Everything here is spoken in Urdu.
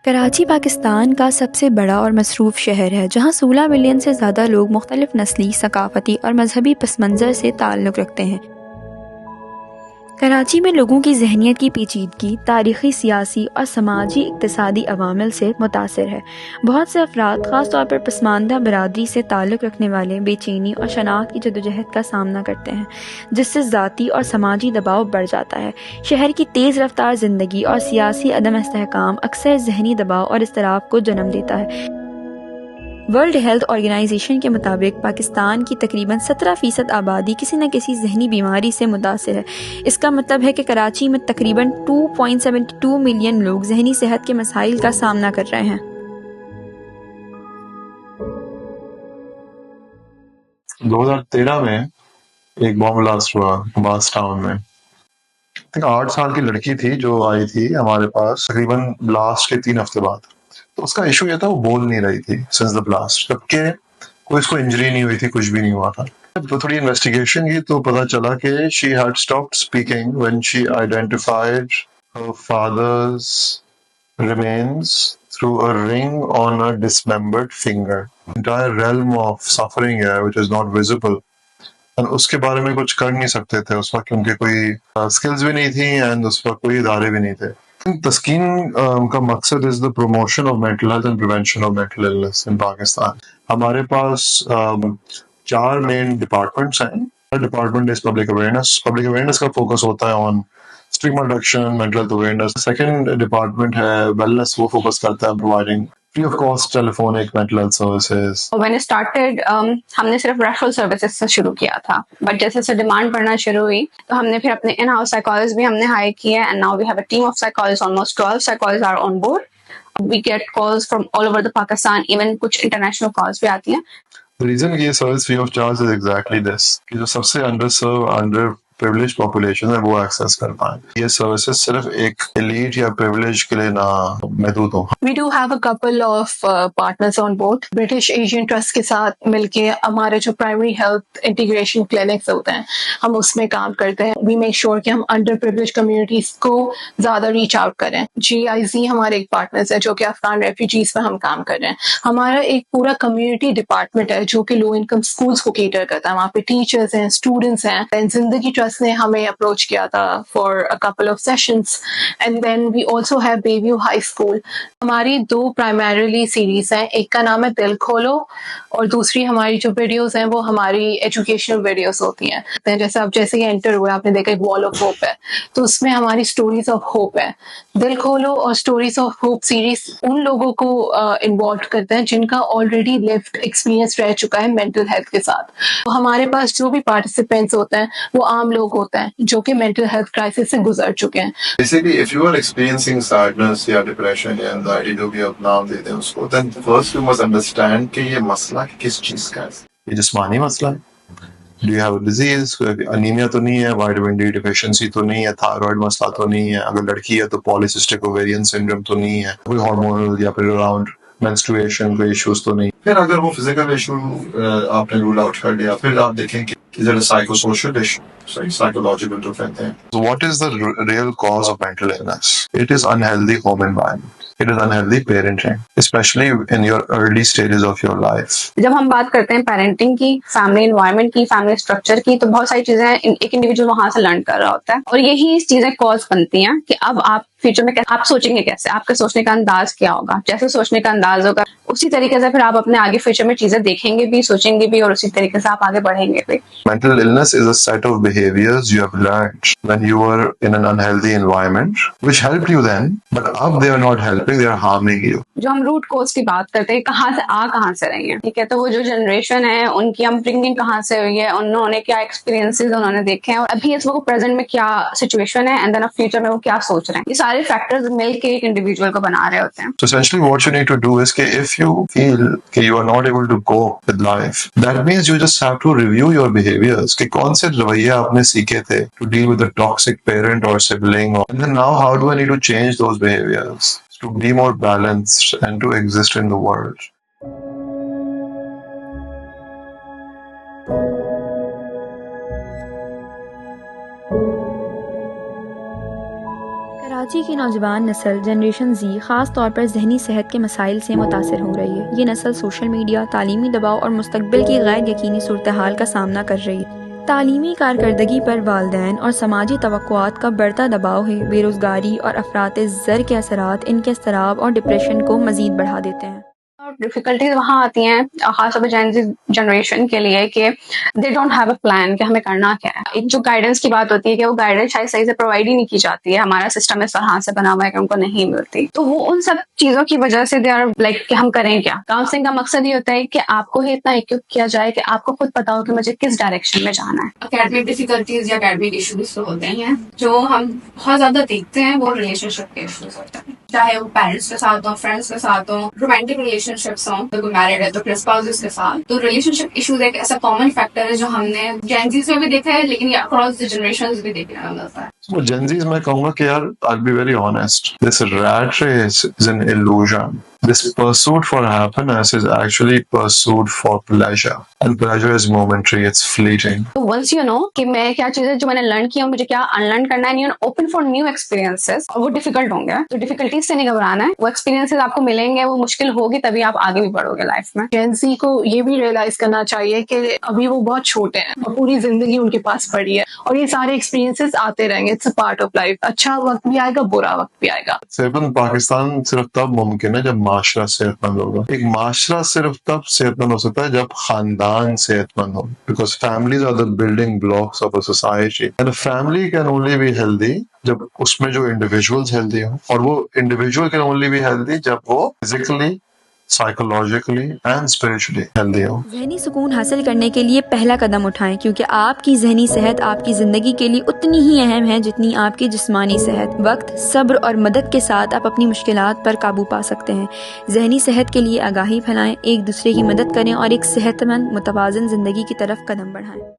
کراچی پاکستان کا سب سے بڑا اور مصروف شہر ہے، جہاں 16 ملین سے زیادہ لوگ مختلف نسلی، ثقافتی اور مذہبی پس منظر سے تعلق رکھتے ہیں۔ کراچی میں لوگوں کی ذہنیت کی پیچیدگی تاریخی، سیاسی اور سماجی اقتصادی عوامل سے متاثر ہے۔ بہت سے افراد، خاص طور پر پسماندہ برادری سے تعلق رکھنے والے، بے چینی اور شناخت کی جدوجہد کا سامنا کرتے ہیں، جس سے ذاتی اور سماجی دباؤ بڑھ جاتا ہے۔ شہر کی تیز رفتار زندگی اور سیاسی عدم استحکام اکثر ذہنی دباؤ اور اضطراب کو جنم دیتا ہے۔ ورلڈ ہیلتھ آرگنائزیشن کے مطابق پاکستان کی تقریباً 17% آبادی کسی نہ کسی ذہنی بیماری سے متاثر ہے۔ اس کا مطلب ہے کہ کراچی میں تقریباً 2.72 ملین لوگ ذہنی صحت کے مسائل کا سامنا کر رہے ہیں۔ 2013 میں ایک بام بلاسٹ ہوا باس ٹاؤن میں۔ 8 سال کی لڑکی تھی جو آئی تھی ہمارے پاس تقریباً بلاسٹ کے 3 ہفتے بعد۔ تو اس کا ایشو یہ تھا وہ بول نہیں رہی تھی سنس دا بلاسٹ، جبکہ کوئی اس کو انجری نہیں ہوئی تھی، کچھ بھی نہیں ہوا تھا۔ تو تھوڑی انویسٹیگیشن کی تو پتا چلا کہ she had stopped speaking when she identified her father's remains through a ring on a dismembered finger. Entire realm of suffering ہے which is not visible. اور اس کے بارے میں کچھ کر نہیں سکتے تھے اس وقت، کیونکہ کوئی اسکلز بھی نہیں تھیں اینڈ اس وقت کوئی ادارے بھی نہیں تھے۔ تسکین کا مقصد is the promotion of mental health and prevention of mental illness in Pakistan. ہمارے پاس 4 مین ڈپارٹمنٹس ہیں۔ Department is public awareness. Public awareness کا فوکس ہوتا ہے on stigma reduction, mental health awareness. Second department ہے ویلنس، وہ فوکس کرتا ہے providing free of cost telephonic mental health services. When it started, ہم نے صرف ریفرل سروسز سے شروع کیا تھا، بٹ جیسے سے ڈیمانڈ بڑھنا شروع ہوئی تو ہم نے پھر اپنے ان ہاؤس سائیکالوجسٹ بھی ہم نے ہائر کیے، and now we have a team of psychologist, almost 12 psychologist are on board. We get calls from all over the Pakistan, even کچھ انٹرنیشنل کالز بھی آتی ہیں۔ The reason یہ service free of charge is exactly this کہ جو سب سے underserved, underprivileged population ہے وہ ایکسیس کر پائیں۔ یہ سروسز صرف ایک ایلیٹ یا پریولیج کے لیے نہ محدود ہوں۔ We do have a couple of partners on board. British Asian Trust کے ساتھ مل کے ہمارے جو primary health integration clinics ہوتے ہیں ہم اس میں کام کرتے ہیں۔ We make sure کہ ہم under privileged communities کو زیادہ reach out کریں۔ GIZ ہمارے ایک partners ہے جو کہ افغان refugees پہ ہم کام کر رہے ہیں۔ ہمارا ایک پورا community department ہے جو کہ low income schools کو cater کرتا ہے، وہاں پہ teachers ہیں، students ہیں۔ And زندگی ٹرسٹ نے ہمیں approach کیا تھا for a couple of sessions. And then we also have Bayview High School. ہماری 2 primarily series ہیں، ایک کا نام ہے دل کھولو اور دوسری ہماری جو ویڈیوز ہیں وہ ہماری ایجوکیشنل ویڈیوز ہوتی ہیں۔ جیسے اب جیسے ہی انٹر ہوئے آپ نے دیکھا ایک وال آف ہوپ ہے، تو اس میں ہماری اسٹوریز آف ہوپ ہے۔ دل کھولو اور stories of hope series in لوگوں کو انوالو کرتے ہیں جن کا آلریڈی لیفٹ ایکسپیرینس رہ چکا ہے مینٹل ہیلتھ کے ساتھ۔ تو ہمارے پاس جو بھی پارٹیسپینٹس ہوتے ہیں وہ عام لوگ ہوتے ہیں جو کہ مینٹل ہیلتھ کرائسس سے گزر چکے ہیں۔ Basically, if you are experiencing sadness یا depression یا anxiety جو بھی آپ نام دیتے ہیں اس کو، then first you must understand کہ یہ مسئلہ کس چیز کا ہے۔ یہ جسمانی مسئلہ ہے۔ Do you have a disease؟ Anaemia تو نہیں ہے، وائٹامن ڈی ڈیفیشنسی تو نہیں ہے، تھائرائڈ مسئلہ تو نہیں ہے، اگر لڑکی ہے تو پالیسسٹک اوویرین سنڈروم تو نہیں ہے، کوئی ہارمونل یا پھر اراؤنڈ مینسٹرویشن کوئی ایشوز تو نہیں۔ پھر اگر وہ فزیکل ایشو آپ نے رول آؤٹ کر لیا، پھر آپ دیکھیں کہ is it a psychosocial issue? Psychological تو کہتے ہیں۔ So what is the real cause of mental illness? It is unhealthy home environment. It is unhealthy parenting, especially in your early stages of your life. جب ہم بات کرتے ہیں پیرنٹنگ کی، فیملی انوائرمنٹ کی، فیملی اسٹرکچر کی، تو بہت ساری چیزیں ایک انڈیویجول وہاں سے لرن کر رہا ہوتا ہے، اور یہی چیزیں کاز بنتی ہیں کہ اب آپ فیوچر میں آپ سوچیں گے کیسے، آپ کا سوچنے کا انداز کیا ہوگا۔ جیسے سوچنے کا انداز ہوگا اسی طریقے سے پھر آپ اپنے آگے فیوچر میں چیزیں دیکھیں گے بھی، سوچیں گے بھی، اور اسی طریقے سے آپ آگے بڑھیں گے بھی۔ Mental illness is a set of behaviors you have learned when you were in an unhealthy environment, which helped you then, but now they are not helping, they are harming you. جو ہم روٹ کوز کی بات کرتے ہیں، کہاں سے رہی ہیں، ٹھیک ہے، تو وہ جو جنریشن ہے ان کی ہم برنگنگ کہاں سے ہوئی ہے، انہوں نے کیا ایکسپیرینسز انہوں نے دیکھے ہیں، اور ابھی اس وقت پریزنٹ میں کیا سچویشن ہے، اینڈ دین فیوچر میں وہ کیا سوچ رہے ہیں۔ یہ سارے فیکٹرز مل کے ایک انڈیویجول کو بنا رہے ہوتے ہیں۔ So essentially what you need to do is کہ if you feel کہ you are not able to cope with life, that means you just have to review your behaviors کہ کون سے رویے آپ نے سیکھے تھے to deal with a toxic parent or sibling, and then now how do I need to change those behaviors to be more balanced and to exist in the world. Karachi کی نوجوان نسل جنریشن زی خاص طور پر ذہنی صحت کے مسائل سے متاثر ہو رہی ہے۔ یہ نسل سوشل میڈیا، تعلیمی دباؤ اور مستقبل کی غیر یقینی صورتحال کا سامنا کر رہی ہے۔ تعلیمی کارکردگی پر والدین اور سماجی توقعات کا بڑھتا دباؤ ہے۔ بے روزگاری اور افراط زر کے اثرات ان کے اضطراب اور ڈپریشن کو مزید بڑھا دیتے ہیں۔ ڈیفیکلٹیز وہاں آتی ہیں خاص طور پہ جین زی جنریشن کے لیے کہ they don't have a plan کہ ہمیں کرنا کیا ہے۔ ایک جو گائیڈنس کی بات ہوتی ہے کہ وہ گائیڈنس شاید صحیح سے پرووائڈ ہی نہیں کی جاتی ہے، ہمارا سسٹم اس طرح سے بنا ہوا ہے کہ ان کو نہیں ملتی، تو وہ ان سب چیزوں کی وجہ سے دے آر لائک کہ ہم کریں کیا۔ کاؤنسلنگ کا مقصد یہ ہوتا ہے کہ آپ کو ہی اتنا ایکوپ کیا جائے کہ آپ کو خود پتا ہو کہ مجھے کس ڈائریکشن میں جانا ہے۔ اکیڈمک ڈیفیکلٹیز یا اکیڈمک ایشوز تو ہوتے ہی ہیں، جو ہم بہت زیادہ دیکھتے ہیں وہ ریلیشن شپ کے ایشوز ہوتے ہیں، چاہے وہ پیرنٹس کے ساتھ ہوں، فرینڈس کے ساتھ ہوں، رومانٹک ریلیشن شپس ہوں، کوئی میرڈ ہے تو پھر اسپاؤسز کے ساتھ۔ تو ریلیشن شپ ایشوز ایک ایسا کامن فیکٹر ہے جو ہم نے جینزیز میں بھی دیکھا ہے، لیکن یہ اکراس دی جنریشنز بھی دیکھنے میں ملتا ہے۔ جنزیز میں کہوں گا کہ یار I'll be very honest, this rat race is an illusion. This pursuit for happiness is actually pursuit for pleasure, and pleasure is momentary, it's fleeting. Once you know کہ میں کیا چیزیں جو میں نے لرن کی مجھے کیا انلرن کرنا ہے، اوپن فار نیو ایکسپیرینسز، اور وہ ڈیفیکلٹ ہوں گے تو ڈیفیکلٹیز سے نہیں گھبرانا ہے، وہ ایکسپیرینسز آپ کو ملیں گے، وہ مشکل ہوگی تبھی آپ آگے بھی بڑھو گے لائف میں۔ جین زی کو یہ بھی ریئلائز کرنا چاہیے کہ ابھی وہ بہت چھوٹے ہیں اور پوری زندگی ان کے پاس پڑی ہے، اور یہ سارے ایکسپیرینسز آتے رہیں گے، it's a part of life. اچھا وقت بھی آئے گا، برا وقت بھی آئے گا۔ صحت مند پاکستان صرف تب ممکن ہے جب معاشرہ صحت مند ہوگا۔ ایک معاشرہ صرف تب صحت مند ہو سکتا ہے جب خاندان صحت مند ہو، because families are the building blocks of a society, and a family can only be healthy جب اس میں جو انڈیویجولز ہیلدی ہوں، اور وہ individual can only be healthy جب وہ physically, psychologically and spiritually healthy ہو۔ ذہنی سکون حاصل کرنے کے لیے پہلا قدم اٹھائیں، کیونکہ آپ کی ذہنی صحت آپ کی زندگی کے لیے اتنی ہی اہم ہے جتنی آپ کی جسمانی صحت۔ وقت، صبر اور مدد کے ساتھ آپ اپنی مشکلات پر قابو پا سکتے ہیں۔ ذہنی صحت کے لیے آگاہی پھیلائیں، ایک دوسرے کی مدد کریں اور ایک صحت مند متوازن زندگی کی طرف قدم بڑھائیں۔